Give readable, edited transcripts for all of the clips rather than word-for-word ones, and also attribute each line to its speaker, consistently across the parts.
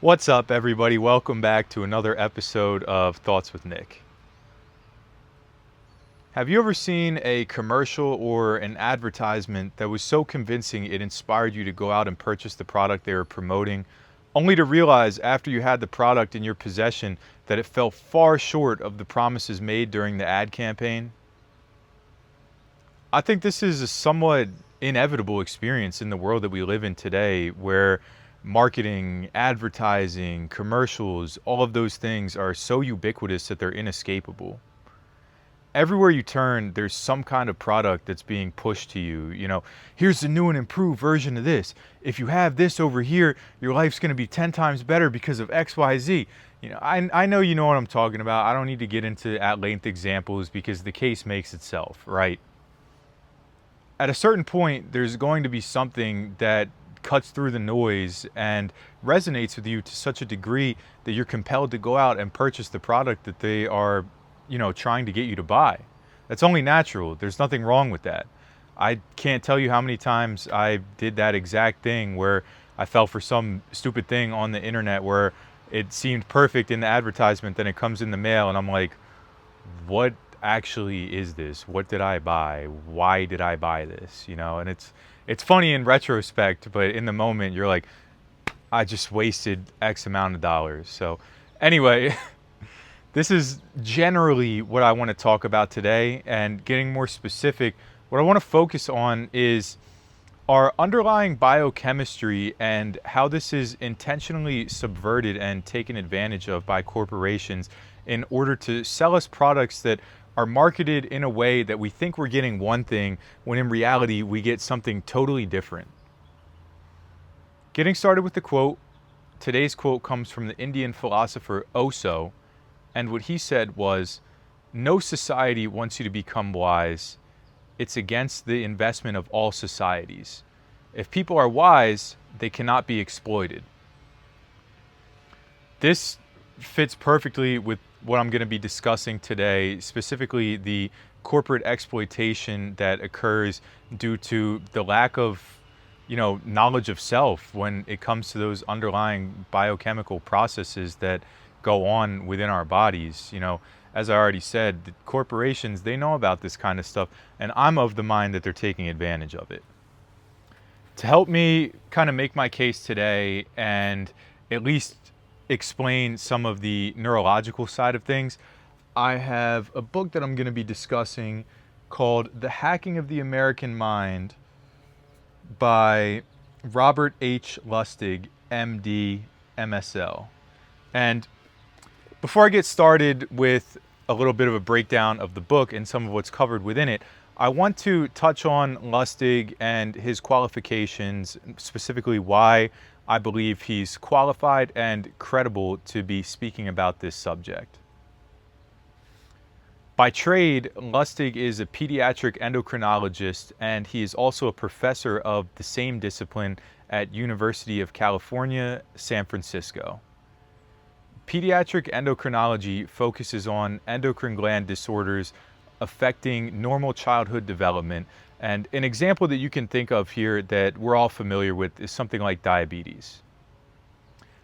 Speaker 1: What's up, everybody? Welcome back to another episode of Thoughts with Nick. Have you ever seen a commercial or an advertisement that was so convincing it inspired you to go out and purchase the product they were promoting, only to realize after you had the product in your possession that it fell far short of the promises made during the ad campaign? I think this is a somewhat inevitable experience in the world that we live in today, where marketing, advertising, commercials, all of those things are so ubiquitous that they're inescapable. Everywhere you turn, there's some kind of product that's being pushed to you. Here's the new and improved version of this. If you have this over here, your life's going to be 10 times better because of XYZ. I know you know what I'm talking about. I don't need to get into at length examples because the case makes itself, right? At a certain point, there's going to be something that cuts through the noise and resonates with you to such a degree that you're compelled to go out and purchase the product that they are, trying to get you to buy. That's only natural. There's nothing wrong with that. I can't tell you how many times I did that exact thing where I fell for some stupid thing on the internet where it seemed perfect in the advertisement, then it comes in the mail and I'm like, what actually is this? What did I buy? Why did I buy this? And it's funny in retrospect, but in the moment you're like, I just wasted X amount of dollars. So anyway, this is generally what I want to talk about today, and getting more specific, what I want to focus on is our underlying biochemistry and how this is intentionally subverted and taken advantage of by corporations in order to sell us products that are marketed in a way that we think we're getting one thing when in reality we get something totally different. Getting started with the quote, today's quote comes from the Indian philosopher Osho, and what he said was, "No society wants you to become wise. It's against the investment of all societies. If people are wise, they cannot be exploited." This fits perfectly with what I'm going to be discussing today, specifically the corporate exploitation that occurs due to the lack of, knowledge of self when it comes to those underlying biochemical processes that go on within our bodies. As I already said, the corporations, they know about this kind of stuff, and I'm of the mind that they're taking advantage of it. To help me kind of make my case today and at least explain some of the neurological side of things, I have a book that I'm going to be discussing called The Hacking of the American Mind by Robert H. Lustig, MD, MSL. And before I get started with a little bit of a breakdown of the book and some of what's covered within it, I want to touch on Lustig and his qualifications, specifically why I believe he's qualified and credible to be speaking about this subject. By trade, Lustig is a pediatric endocrinologist, and he is also a professor of the same discipline at University of California, San Francisco. Pediatric endocrinology focuses on endocrine gland disorders affecting normal childhood development. And an example that you can think of here that we're all familiar with is something like diabetes.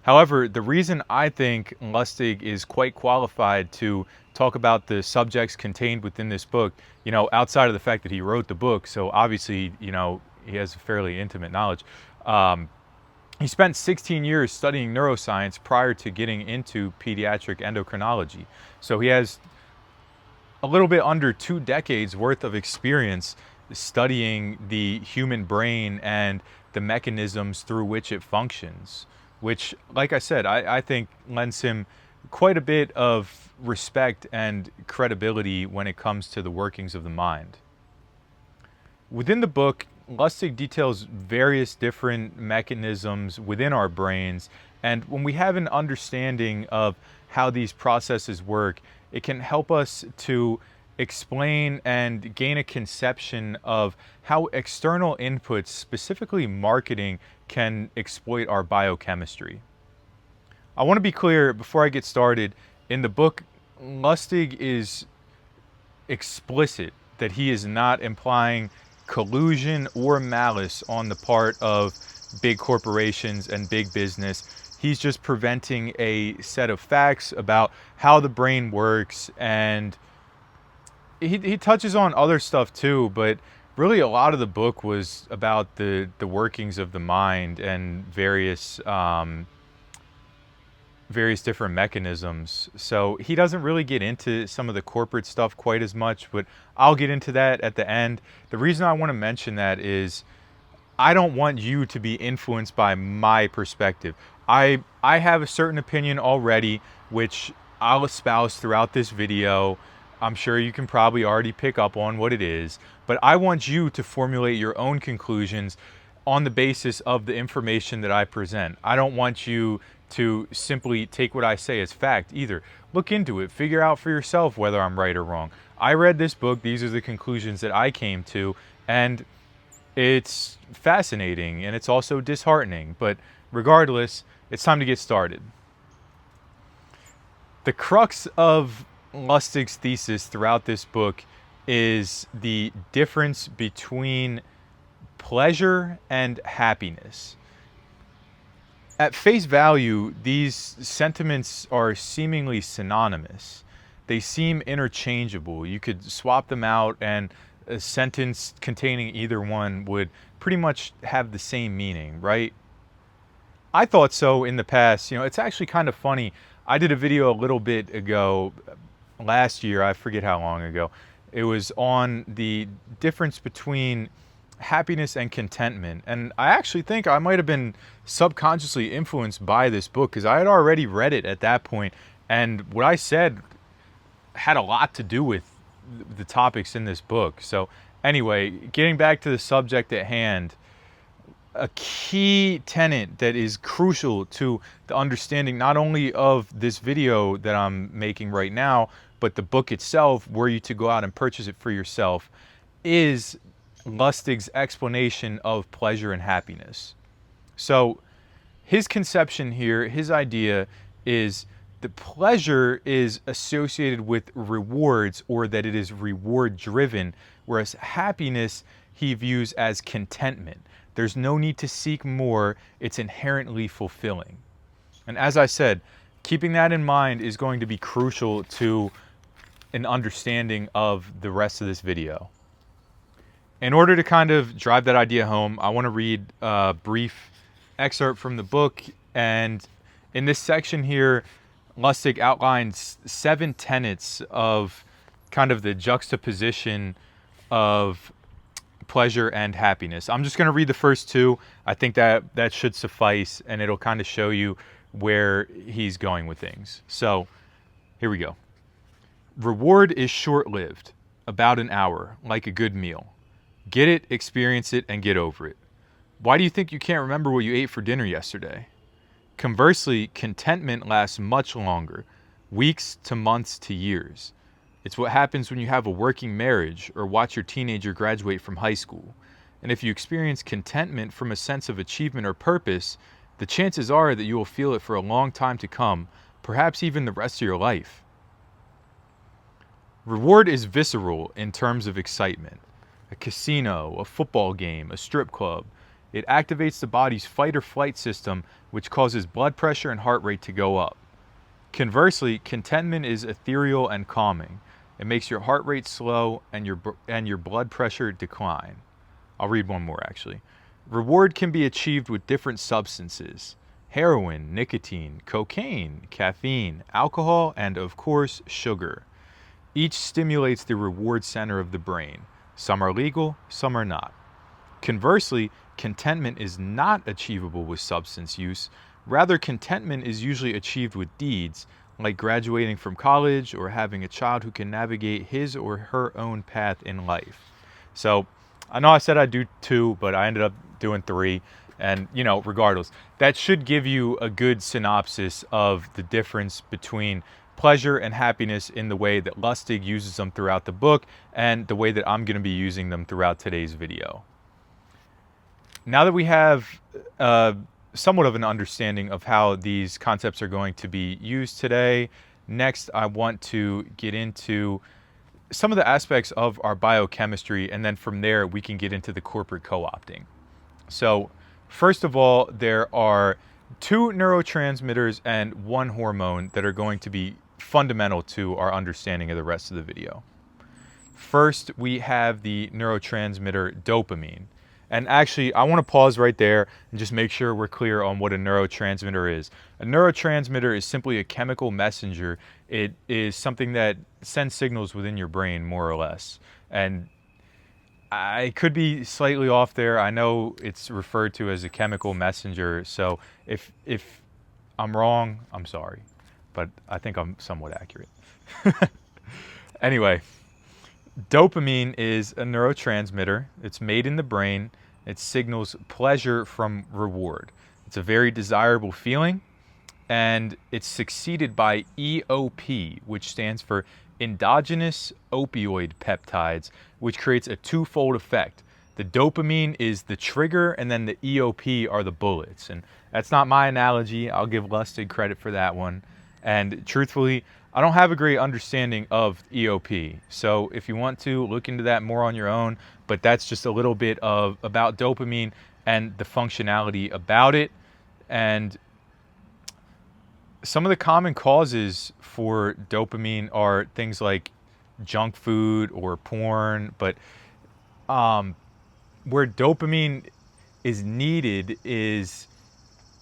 Speaker 1: However, the reason I think Lustig is quite qualified to talk about the subjects contained within this book, outside of the fact that he wrote the book, so obviously, he has a fairly intimate knowledge. He spent 16 years studying neuroscience prior to getting into pediatric endocrinology. So he has a little bit under 2 decades worth of experience studying the human brain and the mechanisms through which it functions, which, like I said, I think lends him quite a bit of respect and credibility when it comes to the workings of the mind. Within the book, Lustig details various different mechanisms within our brains, and when we have an understanding of how these processes work, it can help us to explain and gain a conception of how external inputs, specifically marketing, can exploit our biochemistry. I want to be clear before I get started. In the book, Lustig is explicit that he is not implying collusion or malice on the part of big corporations and big business. He's just presenting a set of facts about how the brain works, and he touches on other stuff too, but really a lot of the book was about the workings of the mind and various different mechanisms. So he doesn't really get into some of the corporate stuff quite as much, but I'll get into that at the end. The reason I want to mention that is I don't want you to be influenced by my perspective. I have a certain opinion already, which I'll espouse throughout this video. I'm sure you can probably already pick up on what it is, but I want you to formulate your own conclusions on the basis of the information that I present. I don't want you to simply take what I say as fact either. Look into it, figure out for yourself whether I'm right or wrong. I read this book, these are the conclusions that I came to, and it's fascinating and it's also disheartening, but regardless, it's time to get started. The crux of Lustig's thesis throughout this book is the difference between pleasure and happiness. At face value, these sentiments are seemingly synonymous. They seem interchangeable. You could swap them out and a sentence containing either one would pretty much have the same meaning, right? I thought so in the past. It's actually kind of funny. I did a video a little bit ago, last year, I forget how long ago. It was on the difference between happiness and contentment. And I actually think I might have been subconsciously influenced by this book because I had already read it at that point. And what I said had a lot to do with the topics in this book. So anyway, getting back to the subject at hand, a key tenet that is crucial to the understanding not only of this video that I'm making right now, but the book itself, were you to go out and purchase it for yourself, is Lustig's explanation of pleasure and happiness. So his conception here, his idea is the pleasure is associated with rewards, or that it is reward driven, whereas happiness he views as contentment. There's no need to seek more, it's inherently fulfilling. And as I said, keeping that in mind is going to be crucial to an understanding of the rest of this video. In order to kind of drive that idea home, I want to read a brief excerpt from the book. And in this section here, Lustig outlines 7 tenets of kind of the juxtaposition of pleasure and happiness. I'm just going to read the first 2. I think that should suffice, and it'll kind of show you where he's going with things. So here we go. Reward is short-lived, about an hour, like a good meal. Get it, experience it, and get over it. Why do you think you can't remember what you ate for dinner yesterday? Conversely, contentment lasts much longer, weeks to months to years. It's what happens when you have a working marriage or watch your teenager graduate from high school. And if you experience contentment from a sense of achievement or purpose, the chances are that you will feel it for a long time to come, perhaps even the rest of your life. Reward is visceral in terms of excitement. A casino, a football game, a strip club. It activates the body's fight or flight system, which causes blood pressure and heart rate to go up. Conversely, contentment is ethereal and calming. It makes your heart rate slow and your blood pressure decline. I'll read one more actually. Reward can be achieved with different substances: heroin, nicotine, cocaine, caffeine, alcohol, and of course, sugar. Each stimulates the reward center of the brain. Some are legal, some are not. Conversely, contentment is not achievable with substance use. Rather, contentment is usually achieved with deeds, like graduating from college or having a child who can navigate his or her own path in life. So, I know I said I'd do 2, but I ended up doing 3. And, regardless, that should give you a good synopsis of the difference between pleasure and happiness in the way that Lustig uses them throughout the book and the way that I'm going to be using them throughout today's video. Now that we have somewhat of an understanding of how these concepts are going to be used today, next I want to get into some of the aspects of our biochemistry, and then from there we can get into the corporate co-opting. So first of all, there are two neurotransmitters and one hormone that are going to be fundamental to our understanding of the rest of the video. First, we have the neurotransmitter dopamine. And actually, I want to pause right there and just make sure we're clear on what a neurotransmitter is. A neurotransmitter is simply a chemical messenger. It is something that sends signals within your brain, more or less. And I could be slightly off there. I know it's referred to as a chemical messenger. So if I'm wrong, I'm sorry. But I think I'm somewhat accurate. Anyway. Dopamine is a neurotransmitter. It's made in the brain. It signals pleasure from reward. It's a very desirable feeling, and it's succeeded by EOP, which stands for endogenous opioid peptides, which creates a twofold effect. The dopamine is the trigger, and then the EOP are the bullets. And that's not my analogy. I'll give Lustig credit for that one. And truthfully, I don't have a great understanding of EOP, so if you want to look into that more on your own, but that's just a little bit about dopamine and the functionality about it. And some of the common causes for dopamine are things like junk food or porn, but where dopamine is needed is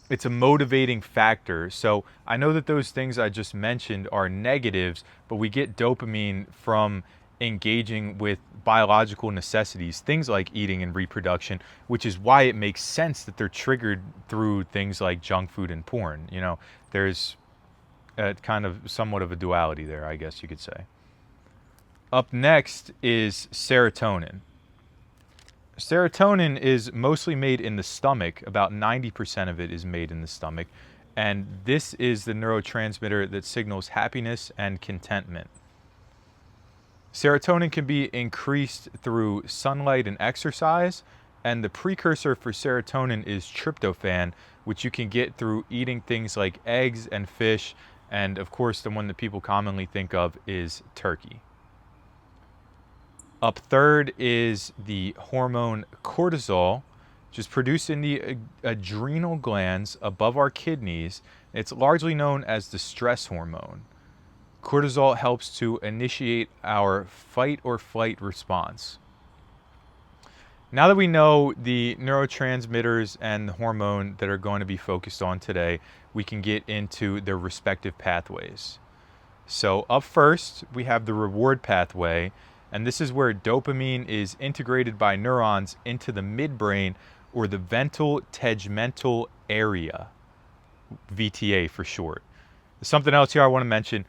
Speaker 1: it's a motivating factor. So I know that those things I just mentioned are negatives, but we get dopamine from engaging with biological necessities, things like eating and reproduction, which is why it makes sense that they're triggered through things like junk food and porn. You know, there's a kind of somewhat of a duality there, I guess you could say. Up next is serotonin. Serotonin is mostly made in the stomach. About 90% of it is made in the stomach. And this is the neurotransmitter that signals happiness and contentment. Serotonin can be increased through sunlight and exercise. And the precursor for serotonin is tryptophan, which you can get through eating things like eggs and fish. And of course, the one that people commonly think of is turkey. Up third is the hormone cortisol, which is produced in the adrenal glands above our kidneys. It's largely known as the stress hormone. Cortisol helps to initiate our fight or flight response. Now that we know the neurotransmitters and the hormone that are going to be focused on today, we can get into their respective pathways. So up first, we have the reward pathway. And this is where dopamine is integrated by neurons into the midbrain, or the ventral tegmental area, VTA for short. Something else here I want to mention.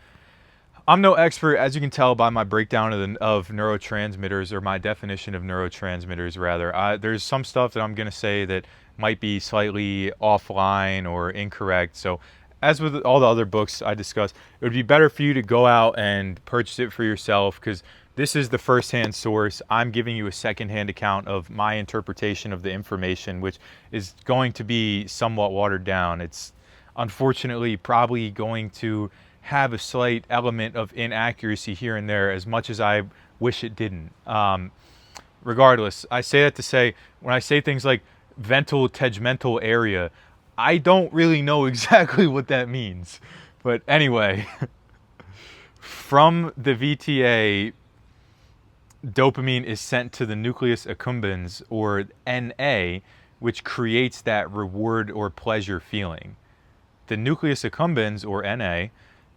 Speaker 1: I'm no expert, as you can tell by my breakdown of neurotransmitters, or my definition of neurotransmitters rather. There's some stuff that I'm going to say that might be slightly offline or incorrect. So as with all the other books I discussed, it would be better for you to go out and purchase it for yourself, because this is the first-hand source. I'm giving you a second-hand account of my interpretation of the information, which is going to be somewhat watered down. It's unfortunately probably going to have a slight element of inaccuracy here and there, as much as I wish it didn't. Regardless, I say that to say, when I say things like ventral tegmental area, I don't really know exactly what that means. But anyway, from the VTA, dopamine is sent to the nucleus accumbens, or NA, which creates that reward or pleasure feeling. The nucleus accumbens, or NA,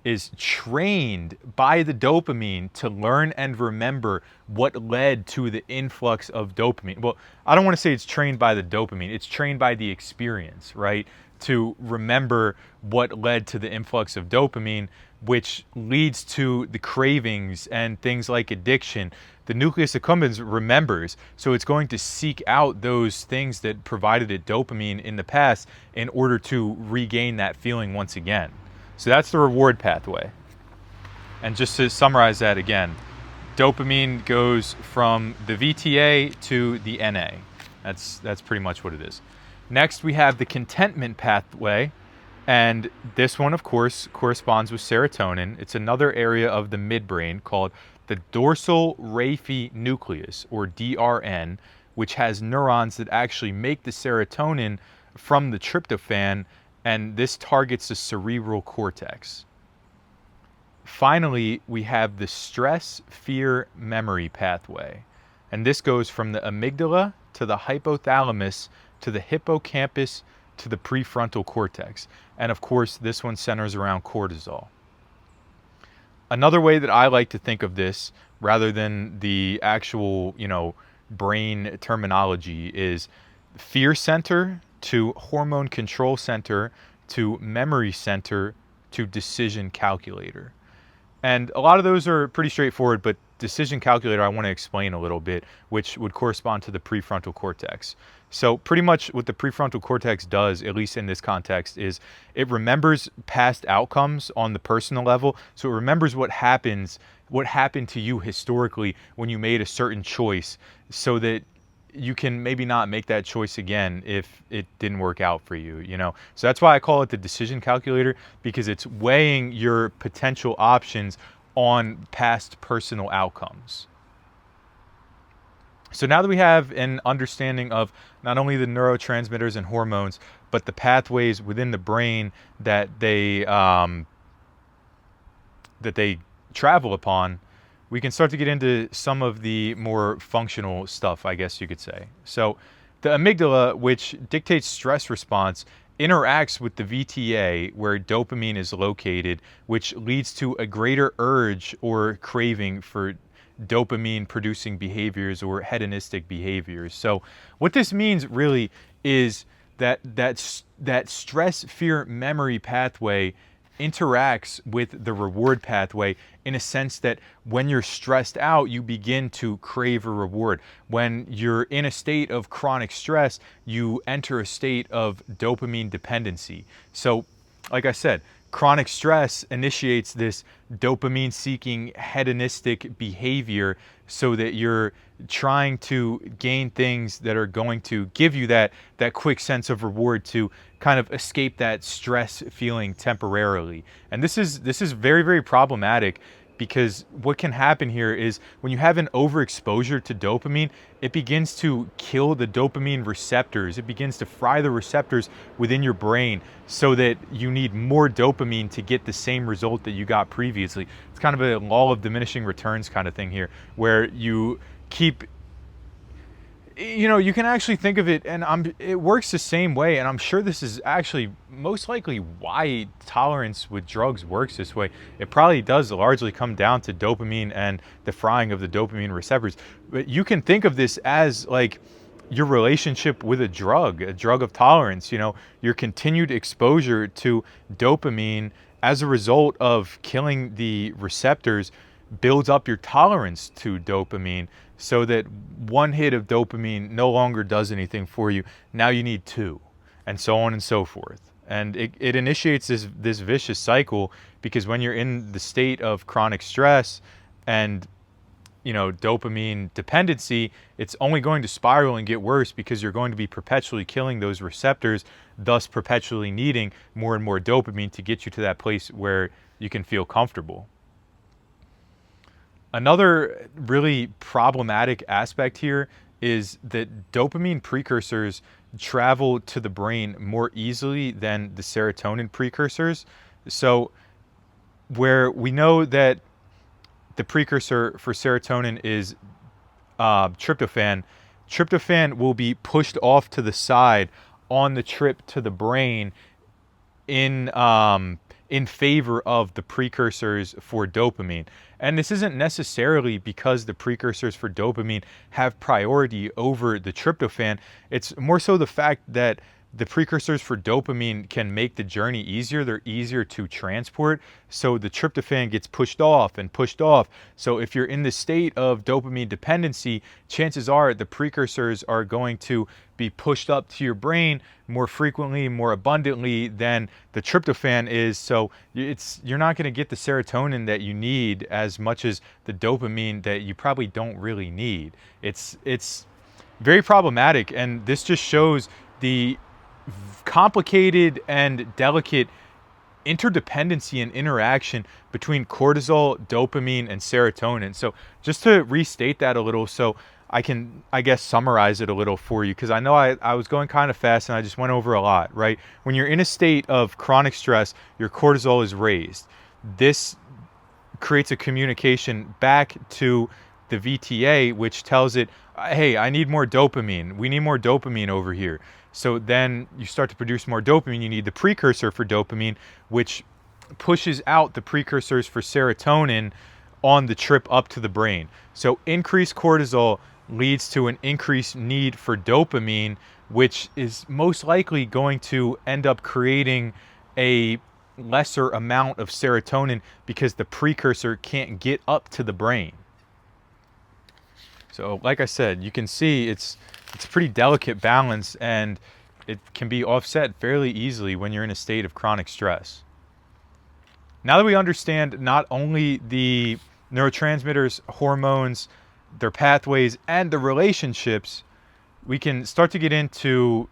Speaker 1: is trained by the dopamine to learn and remember what led to the influx of dopamine. Well, I don't want to say it's trained by the dopamine. It's trained by the experience, right? To remember what led to the influx of dopamine, which leads to the cravings and things like addiction. The nucleus accumbens remembers, so it's going to seek out those things that provided it dopamine in the past in order to regain that feeling once again. So that's the reward pathway. And just to summarize that again, dopamine goes from the VTA to the NA. That's pretty much what it is. Next, we have the contentment pathway. And this one, of course, corresponds with serotonin. It's another area of the midbrain called the dorsal raphe nucleus, or DRN, which has neurons that actually make the serotonin from the tryptophan and this targets the cerebral cortex. Finally, we have the stress, fear, memory pathway. And this goes from the amygdala to the hypothalamus to the hippocampus to the prefrontal cortex. And of course, this one centers around cortisol. Another way that I like to think of this, rather than the actual, brain terminology, is fear center to hormone control center to memory center to decision calculator. And a lot of those are pretty straightforward, but decision calculator I want to explain a little bit, which would correspond to the prefrontal cortex. So pretty much what the prefrontal cortex does, at least in this context, is it remembers past outcomes on the personal level. So it remembers what happened to you historically when you made a certain choice, so that you can maybe not make that choice again if it didn't work out for you, So that's why I call it the decision calculator, because it's weighing your potential options on past personal outcomes. So now that we have an understanding of not only the neurotransmitters and hormones, but the pathways within the brain that they travel upon, we can start to get into some of the more functional stuff, I guess you could say. So the amygdala, which dictates stress response, interacts with the VTA, where dopamine is located, which leads to a greater urge or craving for dopamine producing behaviors or hedonistic behaviors. So what this means really is that stress, fear, memory pathway interacts with the reward pathway, in a sense that when you're stressed out, you begin to crave a reward. When you're in a state of chronic stress, you enter a state of dopamine dependency. So, like I said, chronic stress initiates this dopamine-seeking hedonistic behavior, so that you're trying to gain things that are going to give you that quick sense of reward to kind of escape that stress feeling temporarily. And this is very, very problematic, because what can happen here is when you have an overexposure to dopamine, it begins to kill the dopamine receptors. It begins to fry the receptors within your brain, so that you need more dopamine to get the same result that you got previously. It's kind of a law of diminishing returns kind of thing here, where you keep, you can actually think of it, and it works the same way, and I'm sure this is actually most likely why tolerance with drugs works this way. It probably does largely come down to dopamine and the frying of the dopamine receptors. But you can think of this as like your relationship with a drug of tolerance. Your continued exposure to dopamine as a result of killing the receptors builds up your tolerance to dopamine, so that one hit of dopamine no longer does anything for you. Now you need two, and so on and so forth. And it initiates this vicious cycle, because when you're in the state of chronic stress and dopamine dependency, it's only going to spiral and get worse, because you're going to be perpetually killing those receptors, thus perpetually needing more and more dopamine to get you to that place where you can feel comfortable. Another really problematic aspect here is that dopamine precursors travel to the brain more easily than the serotonin precursors. So where we know that the precursor for serotonin is tryptophan, tryptophan will be pushed off to the side on the trip to the brain in favor of the precursors for dopamine. And this isn't necessarily because the precursors for dopamine have priority over the tryptophan. It's more so the fact that the precursors for dopamine can make the journey easier. They're easier to transport. So the tryptophan gets pushed off and pushed off. So if you're in the state of dopamine dependency, chances are the precursors are going to be pushed up to your brain more frequently, more abundantly than the tryptophan is. So you're not going to get the serotonin that you need as much as the dopamine that you probably don't really need. It's very problematic, and this just shows the complicated and delicate interdependency and interaction between cortisol, dopamine, and serotonin. So just to restate that a little, so I can, I guess, summarize it a little for you, because I know I was going kind of fast and I just went over a lot, right? When you're in a state of chronic stress, your cortisol is raised. This creates a communication back to the VTA, which tells it, hey, I need more dopamine. We need more dopamine over here. So then you start to produce more dopamine. You need the precursor for dopamine, which pushes out the precursors for serotonin on the trip up to the brain. So increased cortisol leads to an increased need for dopamine, which is most likely going to end up creating a lesser amount of serotonin because the precursor can't get up to the brain. So like I said, you can see it's a pretty delicate balance, and it can be offset fairly easily when you're in a state of chronic stress. Now that we understand not only the neurotransmitters, hormones, their pathways, and the relationships, we can start to get into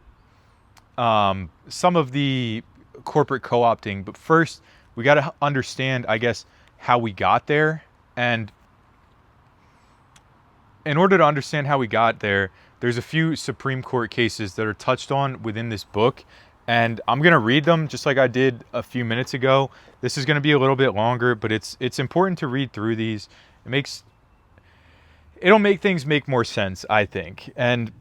Speaker 1: some of the corporate co-opting. But first, we got to understand, I guess, how we got there. And in order to understand how we got there, there's a few Supreme Court cases that are touched on within this book. And I'm going to read them just like I did a few minutes ago. This is going to be a little bit longer, but it's important to read through these. It'll make things make more sense, I think. And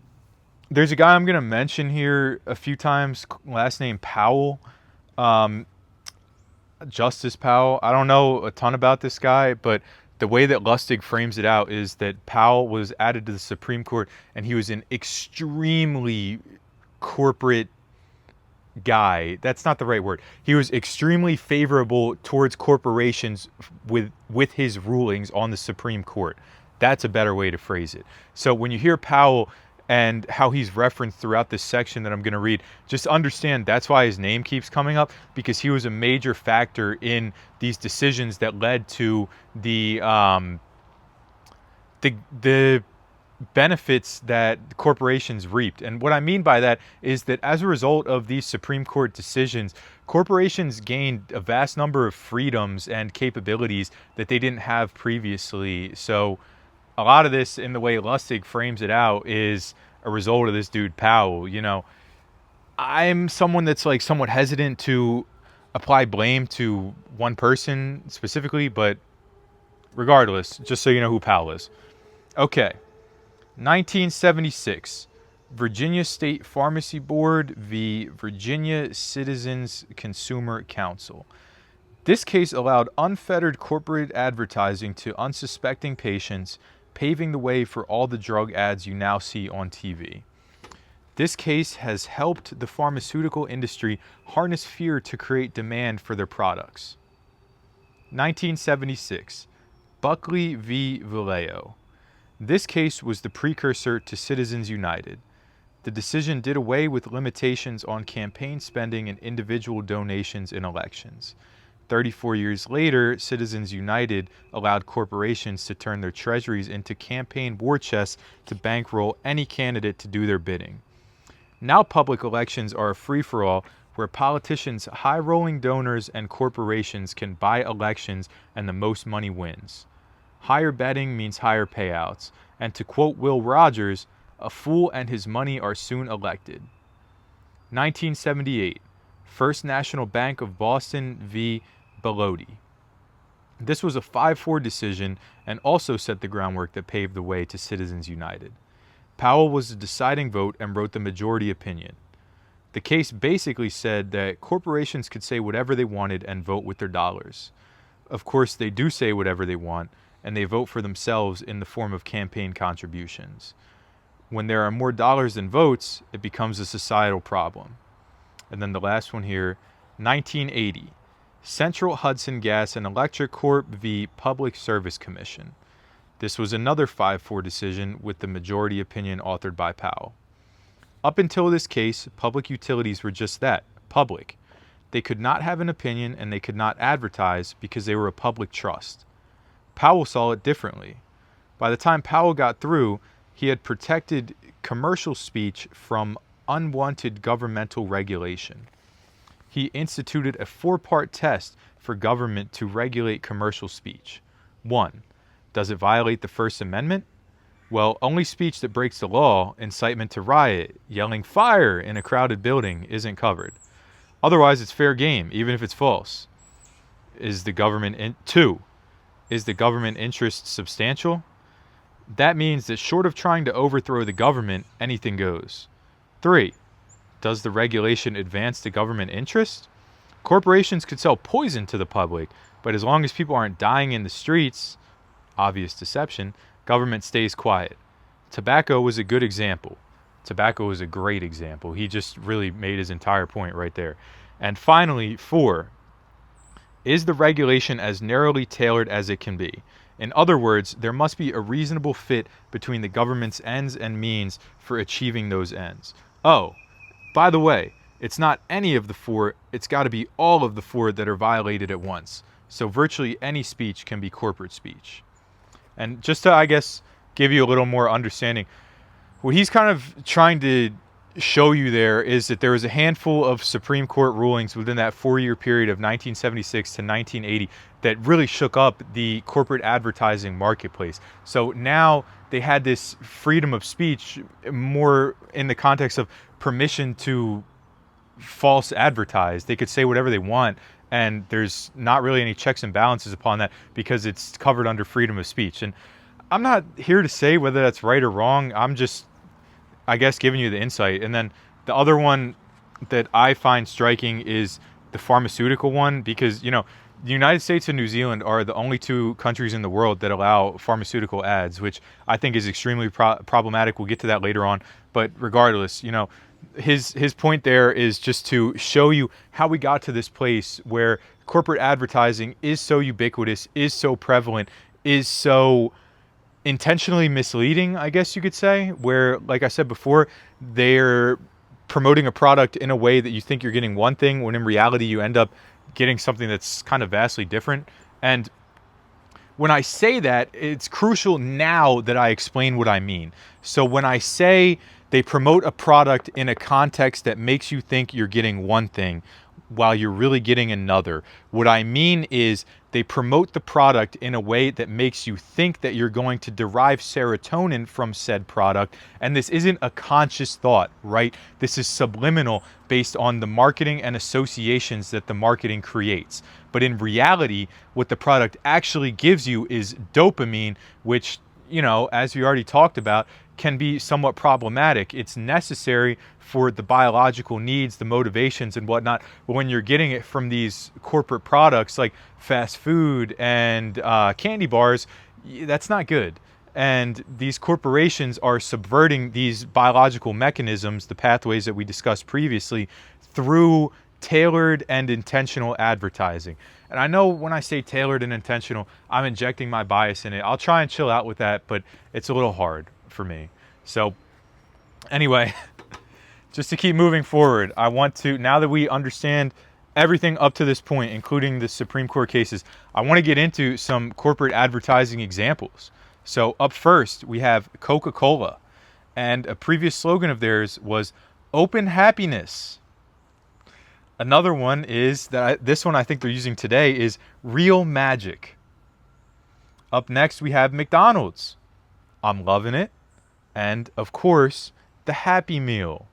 Speaker 1: there's a guy I'm going to mention here a few times, last name Powell, Justice Powell. I don't know a ton about this guy, but the way that Lustig frames it out is that Powell was added to the Supreme Court, and he was an extremely corporate guy. That's not the right word. He was extremely favorable towards corporations with his rulings on the Supreme Court. That's a better way to phrase it. So when you hear Powell and how he's referenced throughout this section that I'm going to read, just understand that's why his name keeps coming up, because he was a major factor in these decisions that led to the benefits that corporations reaped. And what I mean by that is that as a result of these Supreme Court decisions, corporations gained a vast number of freedoms and capabilities that they didn't have previously. So a lot of this, in the way Lustig frames it out, is a result of this dude Powell. You know, I'm someone that's like somewhat hesitant to apply blame to one person specifically, but regardless, just so you know who Powell is. Okay. 1976, Virginia State Pharmacy Board v. Virginia Citizens Consumer Council. This case allowed unfettered corporate advertising to unsuspecting patients, paving the way for all the drug ads you now see on TV. This case has helped the pharmaceutical industry harness fear to create demand for their products. 1976, Buckley v. Vallejo. This case was the precursor to Citizens United. The decision did away with limitations on campaign spending and individual donations in elections. 34 years later, Citizens United allowed corporations to turn their treasuries into campaign war chests to bankroll any candidate to do their bidding. Now public elections are a free-for-all where politicians, high-rolling donors, and corporations can buy elections and the most money wins. Higher betting means higher payouts, and to quote Will Rogers, a fool and his money are soon elected. 1978, First National Bank of Boston v. Bellotti. This was a 5-4 decision and also set the groundwork that paved the way to Citizens United. Powell was the deciding vote and wrote the majority opinion. The case basically said that corporations could say whatever they wanted and vote with their dollars. Of course, they do say whatever they want, and they vote for themselves in the form of campaign contributions. When there are more dollars than votes, it becomes a societal problem. And then the last one here, 1980, Central Hudson Gas and Electric Corp v. Public Service Commission. This was another 5-4 decision with the majority opinion authored by Powell. Up until this case, public utilities were just that, public. They could not have an opinion and they could not advertise because they were a public trust. Powell saw it differently. By the time Powell got through, he had protected commercial speech from unwanted governmental regulation. He instituted a 4-part test for government to regulate commercial speech. 1. Does it violate the First Amendment? Well, only speech that breaks the law, incitement to riot, yelling fire in a crowded building, isn't covered. Otherwise, it's fair game, even if it's false. Is the government in 2. Is the government interest substantial? That means that short of trying to overthrow the government, anything goes. 3. Does the regulation advance the government interest? Corporations could sell poison to the public, but as long as people aren't dying in the streets, obvious deception, government stays quiet. Tobacco was a good example. Tobacco was a great example. He just really made his entire point right there. And finally, 4. Is the regulation as narrowly tailored as it can be? In other words, there must be a reasonable fit between the government's ends and means for achieving those ends. Oh, by the way, it's not any of the 4, it's got to be all of the 4 that are violated at once. So virtually any speech can be corporate speech. And just to, I guess, give you a little more understanding, what he's kind of trying to show you there is that there was a handful of Supreme Court rulings within that 4-year period of 1976 to 1980 that really shook up the corporate advertising marketplace. So now they had this freedom of speech more in the context of permission to false advertise. They could say whatever they want, and there's not really any checks and balances upon that because it's covered under freedom of speech. And I'm not here to say whether that's right or wrong. I'm just, I guess, giving you the insight. And then the other one that I find striking is the pharmaceutical one, because, you know, the United States and New Zealand are the only 2 countries in the world that allow pharmaceutical ads, which I think is extremely problematic. We'll get to that later on. But regardless, you know, his point there is just to show you how we got to this place where corporate advertising is so ubiquitous, is so prevalent, is so intentionally misleading, I guess you could say, where, like I said before, they're promoting a product in a way that you think you're getting one thing when in reality you end up getting something that's kind of vastly different. And when I say that, it's crucial now that I explain what I mean. So when I say they promote a product in a context that makes you think you're getting one thing while you're really getting another, what I mean is they promote the product in a way that makes you think that you're going to derive serotonin from said product. And this isn't a conscious thought, right? This is subliminal based on the marketing and associations that the marketing creates. But in reality, what the product actually gives you is dopamine, which, you know, as we already talked about, can be somewhat problematic. It's necessary for the biological needs, the motivations and whatnot. But when you're getting it from these corporate products like fast food and candy bars, that's not good. And these corporations are subverting these biological mechanisms, the pathways that we discussed previously, through tailored and intentional advertising. And I know when I say tailored and intentional, I'm injecting my bias in it. I'll try and chill out with that, but it's a little hard for me. So anyway, just to keep moving forward, I want to, now that we understand everything up to this point, including the Supreme Court cases, I want to get into some corporate advertising examples. So up first, we have Coca-Cola. And a previous slogan of theirs was open happiness. Another one is, this one I think they're using today, is real magic. Up next, we have McDonald's. I'm loving it. And of course, the Happy Meal.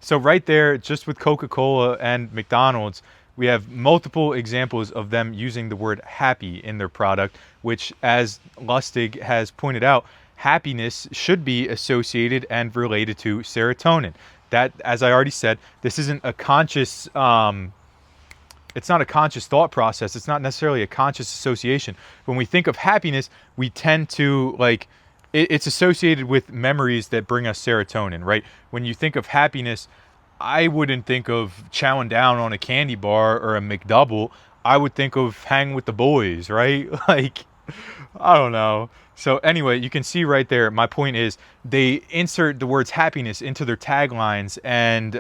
Speaker 1: So right there, just with Coca-Cola and McDonald's, we have multiple examples of them using the word happy in their product, which, as Lustig has pointed out, happiness should be associated and related to serotonin. That, as I already said, this isn't a conscious, it's not a conscious thought process. It's not necessarily a conscious association. When we think of happiness, we tend to, like, it's associated with memories that bring us serotonin, right? When you think of happiness, I wouldn't think of chowing down on a candy bar or a McDouble. I would think of hanging with the boys, right? Like, I don't know. So anyway, you can see right there, my point is they insert the words happiness into their taglines and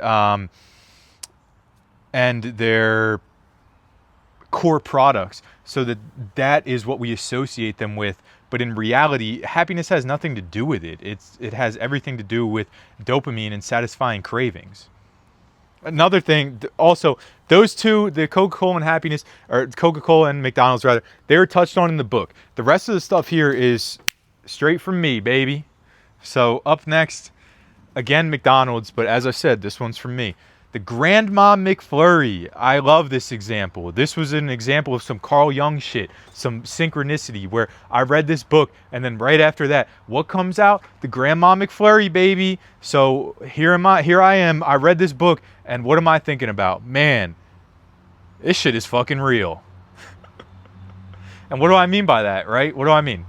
Speaker 1: their core products, so that is what we associate them with. But in reality, happiness has nothing to do with it. It has everything to do with dopamine and satisfying cravings. Another thing, also, those two, the Coca-Cola and Coca-Cola and McDonald's rather, they were touched on in the book. The rest of the stuff here is Straight from me, baby. So up next, again, McDonald's, but as I said, this one's from me. The Grandma McFlurry. I love this example. This was an example of some Carl Jung shit, some synchronicity where I read this book and then right after that, what comes out? The Grandma McFlurry, baby. So here I am. I read this book and what am I thinking about? Man, this shit is fucking real. And what do I mean by that, right? What do I mean?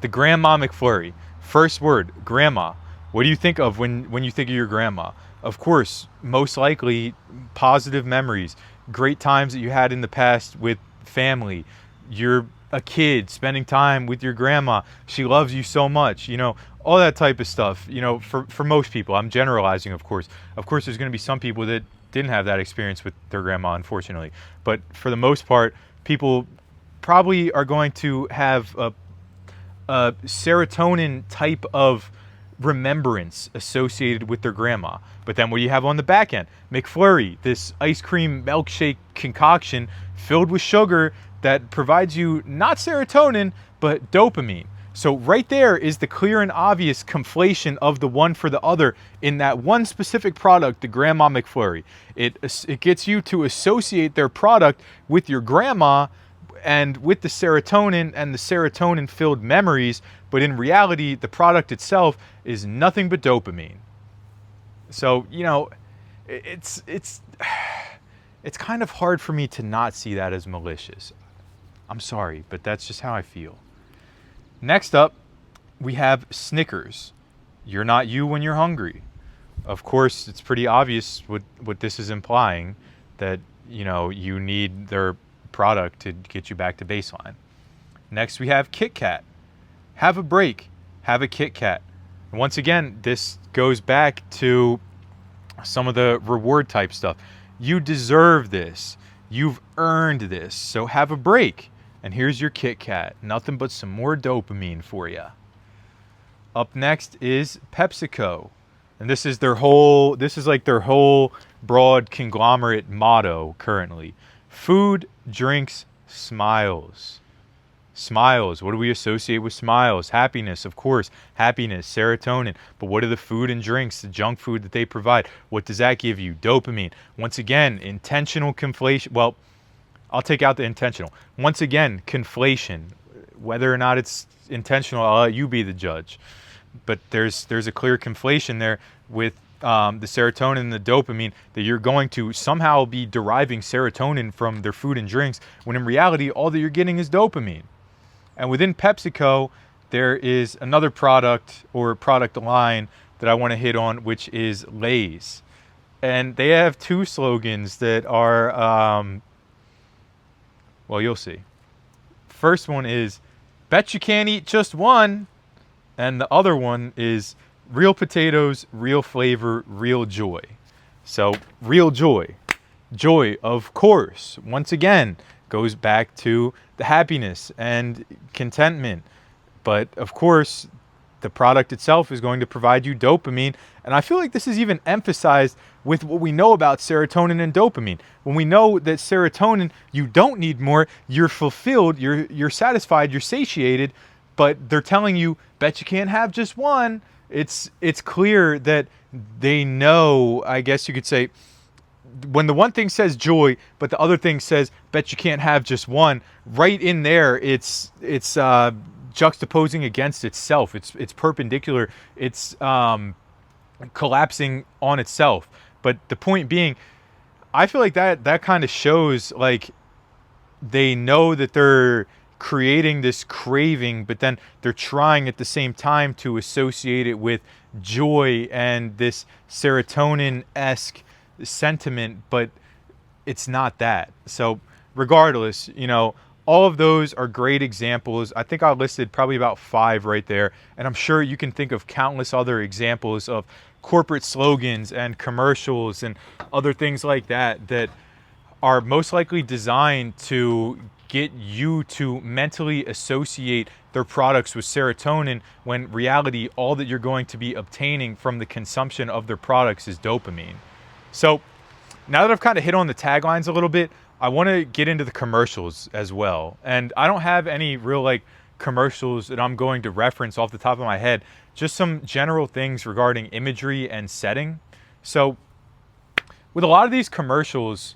Speaker 1: The Grandma McFlurry. First word, grandma. What do you think of when you think of your grandma? Of course, most likely positive memories, great times that you had in the past with family. You're a kid spending time with your grandma. She loves you so much, you know, all that type of stuff. You know, for most people, I'm generalizing, of course. Of course, there's going to be some people that didn't have that experience with their grandma, unfortunately. But for the most part, people probably are going to have a serotonin type of remembrance associated with their grandma. But then what do you have on the back end? McFlurry, this ice cream milkshake concoction filled with sugar that provides you not serotonin, but dopamine. So right there is the clear and obvious conflation of the one for the other in that one specific product, the Grandma McFlurry. It gets you to associate their product with your grandma and with the serotonin and the serotonin-filled memories, but in reality, the product itself is nothing but dopamine. So, you know, it's kind of hard for me to not see that as malicious. I'm sorry, but that's just how I feel. Next up, we have Snickers. You're not you when you're hungry. Of course, it's pretty obvious what this is implying, that, you know, you need their product to get you back to baseline. Next, we have Kit Kat. Have a break. Have a Kit Kat. And once again, this goes back to some of the reward type stuff. You deserve this. You've earned this. So have a break. And here's your Kit Kat. Nothing but some more dopamine for you. Up next is PepsiCo. And this is like their whole broad conglomerate motto currently. Food, drinks, smiles. Smiles. What do we associate with smiles? Happiness, of course. Happiness, serotonin. But what are the food and drinks, the junk food that they provide? What does that give you? Dopamine. Once again, intentional conflation. Well, I'll take out the intentional. Once again, conflation. Whether or not it's intentional, I'll let you be the judge. But there's a clear conflation there with the serotonin and the dopamine, that you're going to somehow be deriving serotonin from their food and drinks, when in reality, all that you're getting is dopamine. And within PepsiCo, there is another product or product line that I want to hit on, which is Lay's. And they have two slogans that are, well, you'll see. First one is, bet you can't eat just one. And the other one is, real potatoes, real flavor, real joy. So, real joy. Joy, of course, once again, goes back to the happiness and contentment. But, of course, the product itself is going to provide you dopamine. And I feel like this is even emphasized with what we know about serotonin and dopamine. When we know that serotonin, you don't need more, you're fulfilled, you're satisfied, you're satiated, but they're telling you, bet you can't have just one. It's clear that they know, I guess you could say, when the one thing says joy, but the other thing says, bet you can't have just one, right in there, it's juxtaposing against itself. It's perpendicular. It's collapsing on itself. But the point being, I feel like that kind of shows, like, they know that they're creating this craving, but then they're trying at the same time to associate it with joy and this serotonin-esque sentiment, but it's not that. So regardless, you know, all of those are great examples. I think I listed probably about 5 right there, and I'm sure you can think of countless other examples of corporate slogans and commercials and other things like that that are most likely designed to get you to mentally associate their products with serotonin, when reality, all that you're going to be obtaining from the consumption of their products is dopamine. So now that I've kind of hit on the taglines a little bit, I want to get into the commercials as well. And I don't have any real like commercials that I'm going to reference off the top of my head, just some general things regarding imagery and setting. So with a lot of these commercials,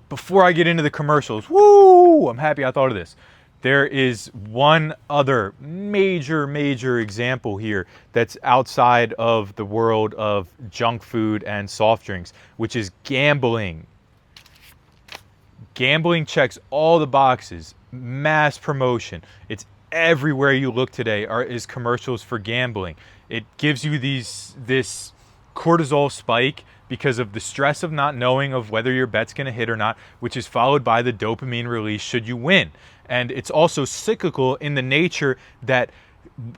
Speaker 1: before I get into the commercials, I'm happy I thought of this. There is one other major example here that's outside of the world of junk food and soft drinks, which is gambling. Gambling checks all the boxes. Mass promotion. It's everywhere you look today is commercials for gambling. It gives you this cortisol spike because of the stress of not knowing of whether your bet's going to hit or not, which is followed by the dopamine release should you win. And it's also cyclical in the nature that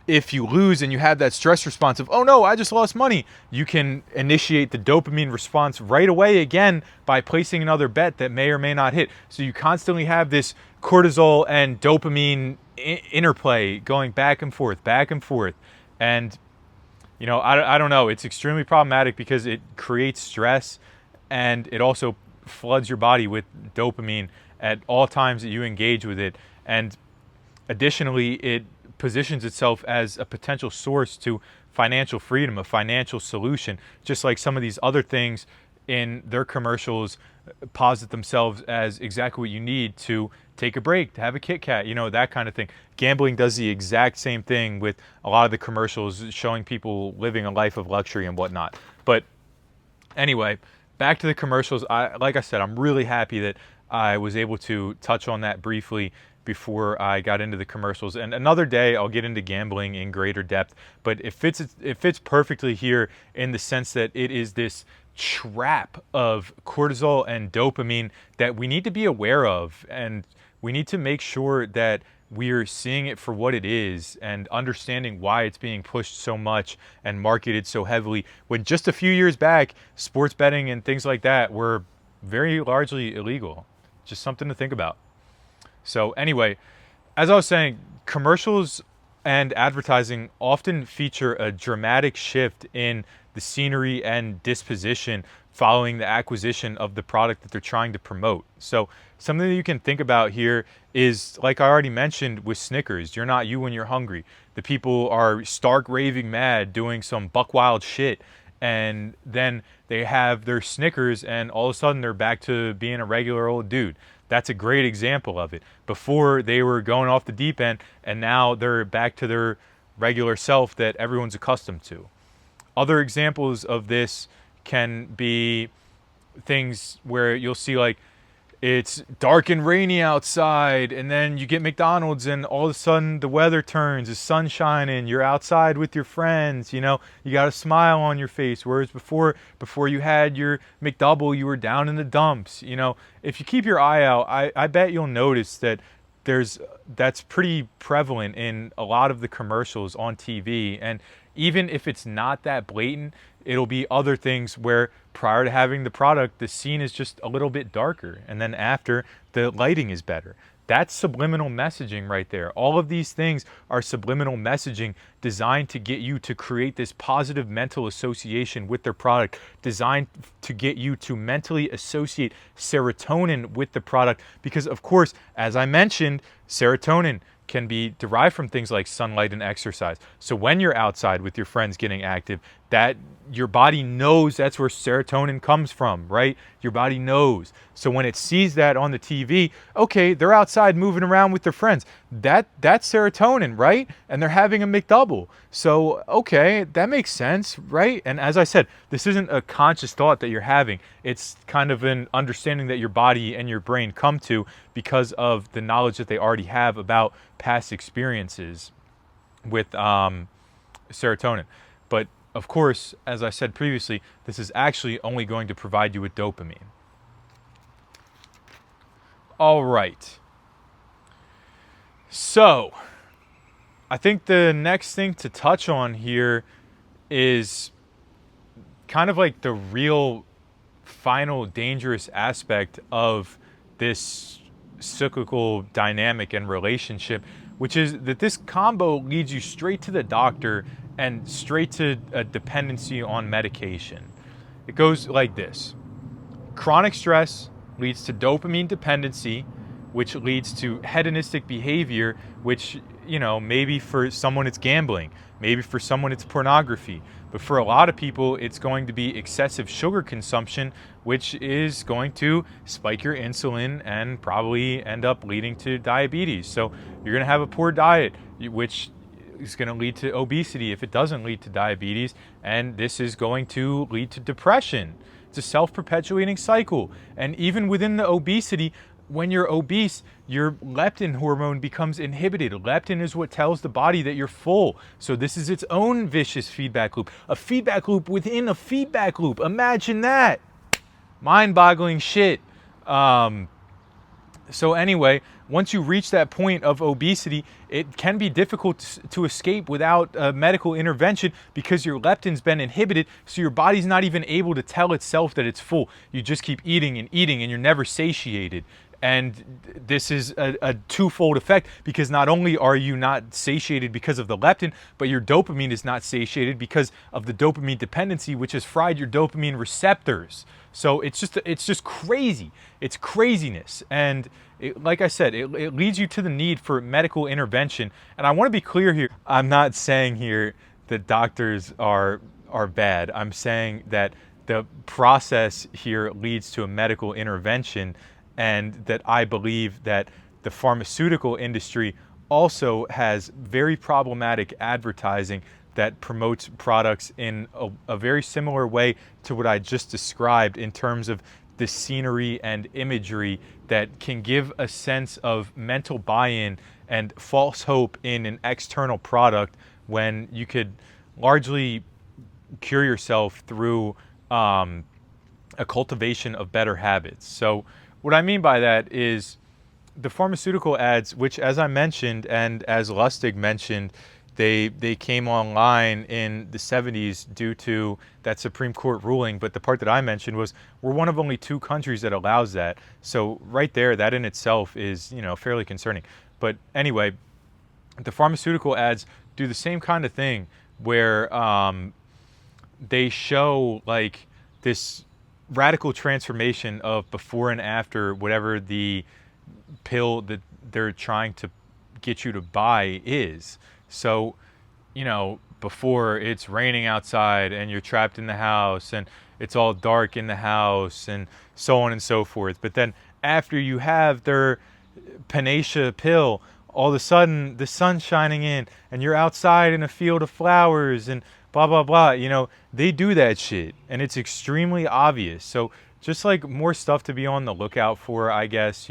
Speaker 1: if you lose and you have that stress response of, oh no, I just lost money, you can initiate the dopamine response right away again by placing another bet that may or may not hit. So you constantly have this cortisol and dopamine interplay going back and forth. And, you know, I don't know. It's extremely problematic because it creates stress and it also floods your body with dopamine at all times that you engage with it. And additionally, it positions itself as a potential source to financial freedom, a financial solution, just like some of these other things in their commercials posit themselves as exactly what you need to take a break, to have a Kit Kat, you know, that kind of thing. Gambling does the exact same thing with a lot of the commercials showing people living a life of luxury and whatnot. But anyway, back to the commercials. Like I said, I'm really happy that I was able to touch on that briefly before I got into the commercials. And another day I'll get into gambling in greater depth, but it fits perfectly here in the sense that it is this trap of cortisol and dopamine that we need to be aware of, and we need to make sure that we're seeing it for what it is and understanding why it's being pushed so much and marketed so heavily, when just a few years back sports betting and things like that were very largely illegal. Just something to think about. So anyway, as I was saying, commercials and advertising often feature a dramatic shift in the scenery and disposition following the acquisition of the product that they're trying to promote. So something that you can think about here is, like I already mentioned with Snickers, you're not you when you're hungry. The people are stark raving mad doing some buck wild shit, and then they have their Snickers and all of a sudden they're back to being a regular old dude. That's a great example of it. Before they were going off the deep end and now they're back to their regular self that everyone's accustomed to. Other examples of this can be things where you'll see, like, it's dark and rainy outside, and then you get McDonald's and all of a sudden the weather turns, the sun's shining, you're outside with your friends, you know, you got a smile on your face, whereas before you had your McDouble, you were down in the dumps. You know, if you keep your eye out, I bet you'll notice that that's pretty prevalent in a lot of the commercials on TV. And even if it's not that blatant, it'll be other things where prior to having the product, the scene is just a little bit darker, and then after, the lighting is better. That's subliminal messaging right there. All of these things are subliminal messaging designed to get you to create this positive mental association with their product, designed to get you to mentally associate serotonin with the product. Because of course, as I mentioned, serotonin can be derived from things like sunlight and exercise. So when you're outside with your friends getting active, that your body knows that's where serotonin comes from, right? Your body knows. So when it sees that on the TV, okay, they're outside moving around with their friends. That's serotonin, right? And they're having a McDouble. So, okay, that makes sense, right? And as I said, this isn't a conscious thought that you're having. It's kind of an understanding that your body and your brain come to because of the knowledge that they already have about past experiences with serotonin. But of course, as I said previously, this is actually only going to provide you with dopamine. All right. So, I think the next thing to touch on here is kind of like the real final dangerous aspect of this cyclical dynamic and relationship, which is that this combo leads you straight to the doctor and straight to a dependency on medication. It goes like this. Chronic stress leads to dopamine dependency, which leads to hedonistic behavior, which, maybe for someone it's gambling, maybe for someone it's pornography, but for a lot of people it's going to be excessive sugar consumption, which is going to spike your insulin and probably end up leading to diabetes. So you're going to have a poor diet, which is going to lead to obesity if it doesn't lead to diabetes, and this is going to lead to depression. It's a self-perpetuating cycle. And even within the obesity, when you're obese, your leptin hormone becomes inhibited. Leptin is what tells the body that you're full. So this is its own vicious feedback loop. A feedback loop within a feedback loop. Imagine that. Mind-boggling shit. So anyway, once you reach that point of obesity, it can be difficult to escape without medical intervention because your leptin's been inhibited, so your body's not even able to tell itself that it's full. You just keep eating and eating, and you're never satiated. And this is a twofold effect, because not only are you not satiated because of the leptin, but your dopamine is not satiated because of the dopamine dependency, which has fried your dopamine receptors. So it's just crazy. It's craziness. And like I said, it leads you to the need for medical intervention. And I want to be clear here. I'm not saying here that doctors are bad. I'm saying that the process here leads to a medical intervention, and that I believe that the pharmaceutical industry also has very problematic advertising that promotes products in a very similar way to what I just described in terms of the scenery and imagery that can give a sense of mental buy-in and false hope in an external product, when you could largely cure yourself through a cultivation of better habits. So what I mean by that is the pharmaceutical ads, which, as I mentioned and as Lustig mentioned, they came online in the 70s due to that Supreme Court ruling. But the part that I mentioned was we're one of only 2 countries that allows that. So right there, that in itself is, fairly concerning. But anyway, the pharmaceutical ads do the same kind of thing where they show like this radical transformation of before and after whatever the pill that they're trying to get you to buy is. So, before it's raining outside and you're trapped in the house and it's all dark in the house and so on and so forth. But then after you have their panacea pill, all of a sudden the sun's shining in and you're outside in a field of flowers and blah, blah, blah. They do that shit, and it's extremely obvious. So just like more stuff to be on the lookout for, I guess.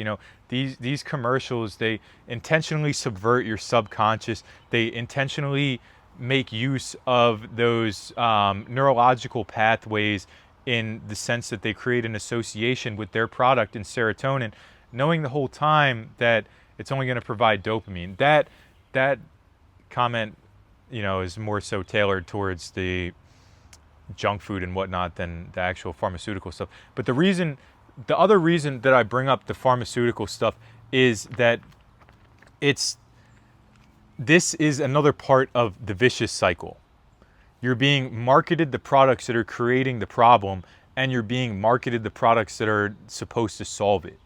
Speaker 1: These commercials, they intentionally subvert your subconscious. They intentionally make use of those neurological pathways in the sense that they create an association with their product and serotonin, knowing the whole time that it's only going to provide dopamine. That comment, is more so tailored towards the junk food and whatnot than the actual pharmaceutical stuff. But the other reason that I bring up the pharmaceutical stuff is that this is another part of the vicious cycle. You're being marketed the products that are creating the problem, and you're being marketed the products that are supposed to solve it.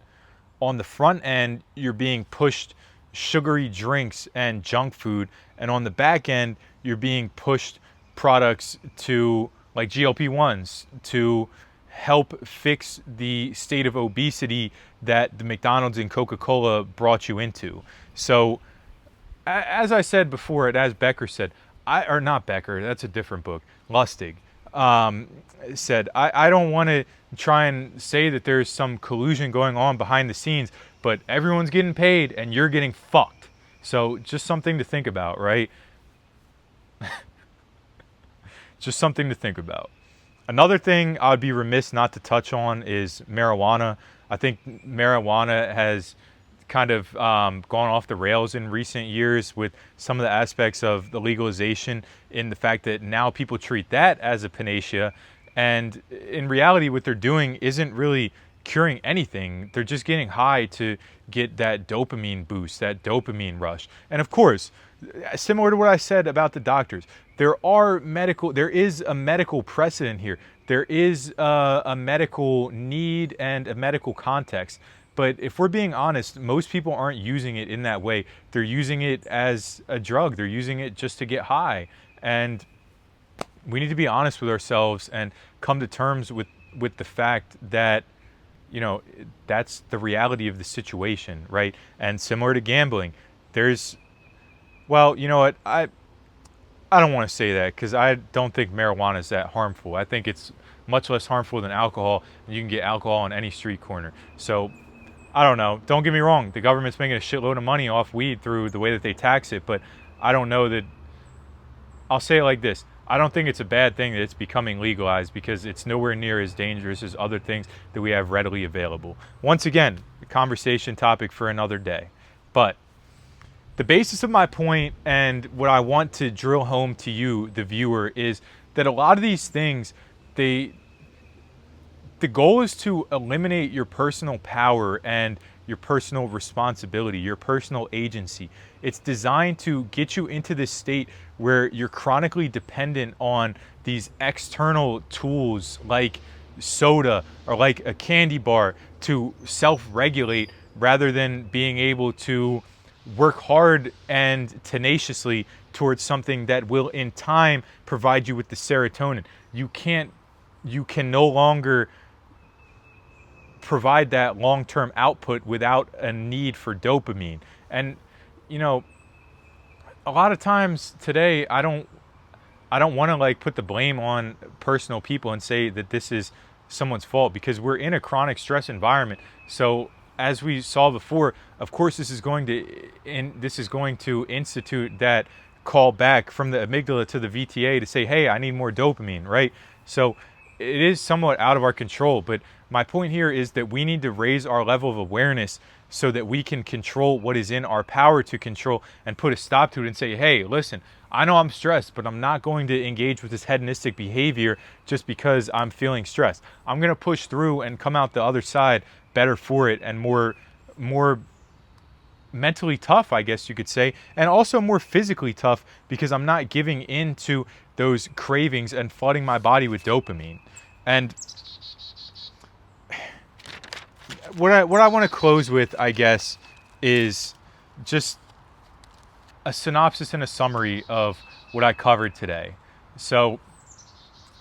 Speaker 1: On the front end, you're being pushed sugary drinks and junk food, and on the back end, you're being pushed products to like GLP-1s to help fix the state of obesity that the McDonald's and Coca-Cola brought you into. So, as I said before, and as Becker said, or not Becker, that's a different book, Lustig, said, I don't want to try and say that there's some collusion going on behind the scenes, but everyone's getting paid and you're getting fucked. So just something to think about, right? Just something to think about. Another thing I'd be remiss not to touch on is marijuana. I think marijuana has kind of gone off the rails in recent years with some of the aspects of the legalization, in the fact that now people treat that as a panacea, and in reality what they're doing isn't really curing anything. They're just getting high to get that dopamine boost, that dopamine rush. And of course, similar to what I said about the doctors, there is a medical precedent here. There is a medical need and a medical context. But if we're being honest, most people aren't using it in that way. They're using it as a drug. They're using it just to get high. And we need to be honest with ourselves and come to terms with the fact that, you know, that's the reality of the situation, right? And similar to gambling, there's, well, you know what, I don't want to say that because I don't think marijuana is that harmful. I think it's much less harmful than alcohol, and you can get alcohol on any street corner. So I don't know. Don't get me wrong. The government's making a shitload of money off weed through the way that they tax it, but I don't know that, I'll say it like this. I don't think it's a bad thing that it's becoming legalized because it's nowhere near as dangerous as other things that we have readily available. Once again, a conversation topic for another day. But the basis of my point and what I want to drill home to you, the viewer, is that a lot of these things, the goal is to eliminate your personal power and your personal responsibility, your personal agency. It's designed to get you into this state where you're chronically dependent on these external tools like soda or like a candy bar to self-regulate rather than being able to work hard and tenaciously towards something that will in time provide you with the serotonin. You can no longer provide that long-term output without a need for dopamine. And you know, a lot of times today I don't want to like put the blame on personal people and say that this is someone's fault, because we're in a chronic stress environment. So as we saw before, of course this is going to institute that call back from the amygdala to the VTA to say, hey, I need more dopamine, right? So it is somewhat out of our control, but my point here is that we need to raise our level of awareness so that we can control what is in our power to control and put a stop to it and say, hey, listen, I know I'm stressed, but I'm not going to engage with this hedonistic behavior just because I'm feeling stressed. I'm going to push through and come out the other side better for it and more mentally tough, I guess you could say, and also more physically tough because I'm not giving in to those cravings and flooding my body with dopamine. And what I want to close with, I guess, is just a synopsis and a summary of what I covered today. So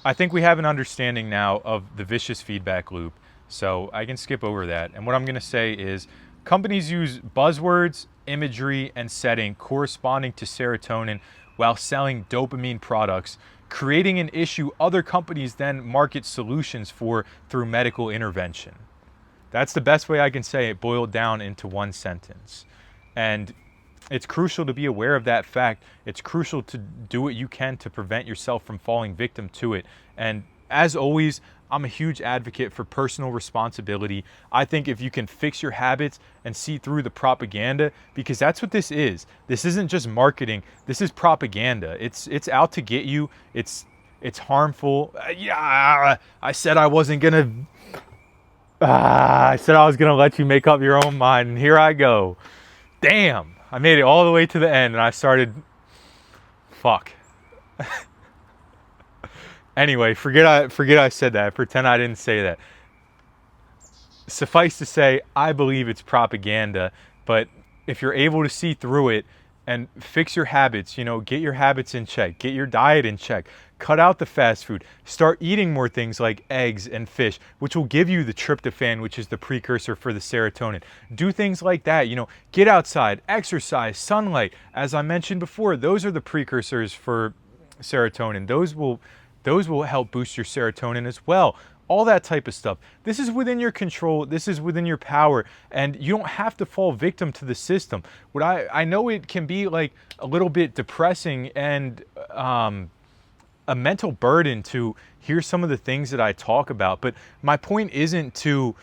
Speaker 1: I think we have an understanding now of the vicious feedback loop, so I can skip over that. And what I'm going to say is companies use buzzwords, imagery, and setting corresponding to serotonin while selling dopamine products, creating an issue other companies then market solutions for through medical intervention. That's the best way I can say it, boiled down into one sentence. And it's crucial to be aware of that fact. It's crucial to do what you can to prevent yourself from falling victim to it. And as always, I'm a huge advocate for personal responsibility. I think if you can fix your habits and see through the propaganda, because that's what this is. This isn't just marketing. This is propaganda. It's out to get you. It's harmful. I said I wasn't gonna. I said I was gonna let you make up your own mind, and here I go. Damn, I made it all the way to the end, and I started. Fuck. Anyway, forget I said that. Pretend I didn't say that. Suffice to say, I believe it's propaganda, but if you're able to see through it and fix your habits, get your habits in check, get your diet in check, cut out the fast food, start eating more things like eggs and fish, which will give you the tryptophan, which is the precursor for the serotonin. Do things like that, get outside, exercise, sunlight. As I mentioned before, those are the precursors for serotonin. Those will help boost your serotonin as well. All that type of stuff. This is within your control. This is within your power. And you don't have to fall victim to the system. What I know it can be like a little bit depressing and a mental burden to hear some of the things that I talk about. But my point isn't to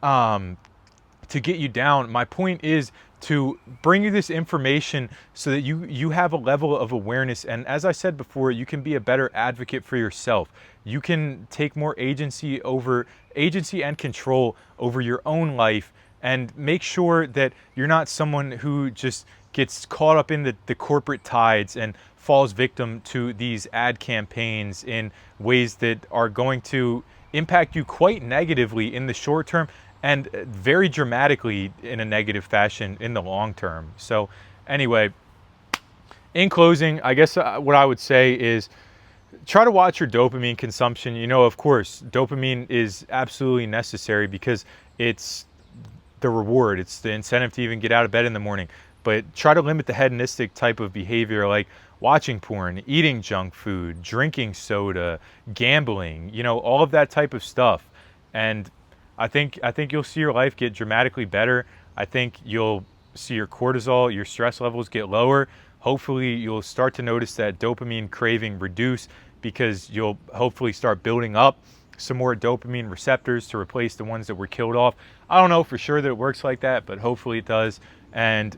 Speaker 1: get you down. My point is to bring you this information so that you have a level of awareness. And as I said before, you can be a better advocate for yourself. You can take more agency and control over your own life and make sure that you're not someone who just gets caught up in the corporate tides and falls victim to these ad campaigns in ways that are going to impact you quite negatively in the short term and very dramatically in a negative fashion in the long term. So anyway, in closing, I guess what I would say is try to watch your dopamine consumption. You know, of course, dopamine is absolutely necessary because it's the reward, it's the incentive to even get out of bed in the morning. But try to limit the hedonistic type of behavior like watching porn, eating junk food, drinking soda, gambling, you know, all of that type of stuff. And I think you'll see your life get dramatically better. I think you'll see your cortisol, your stress levels get lower. Hopefully you'll start to notice that dopamine craving reduce because you'll hopefully start building up some more dopamine receptors to replace the ones that were killed off. I don't know for sure that it works like that, but hopefully it does. And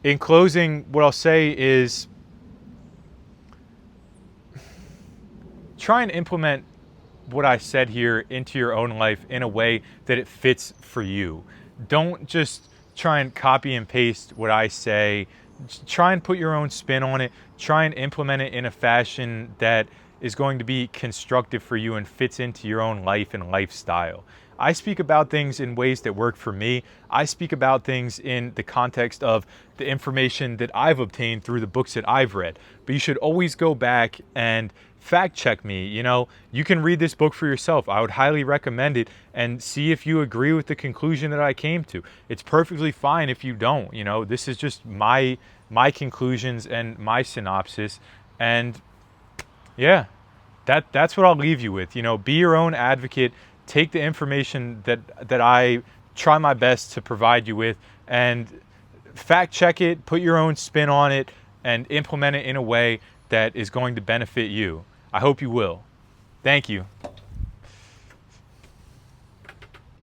Speaker 1: in closing, what I'll say is try and implement what I said here into your own life in a way that it fits for you. Don't just try and copy and paste what I say. Try and put your own spin on it. Try and implement it in a fashion that is going to be constructive for you and fits into your own life and lifestyle. I speak about things in ways that work for me. I speak about things in the context of the information that I've obtained through the books that I've read. But you should always go back and fact check me. You know, you can read this book for yourself. I would highly recommend it and see if you agree with the conclusion that I came to. It's perfectly fine if you don't. You know, this is just my conclusions and my synopsis. And yeah, that's what I'll leave you with. You know, be your own advocate. Take the information that I try my best to provide you with and fact check it, put your own spin on it, and implement it in a way that is going to benefit you. I hope you will. Thank you.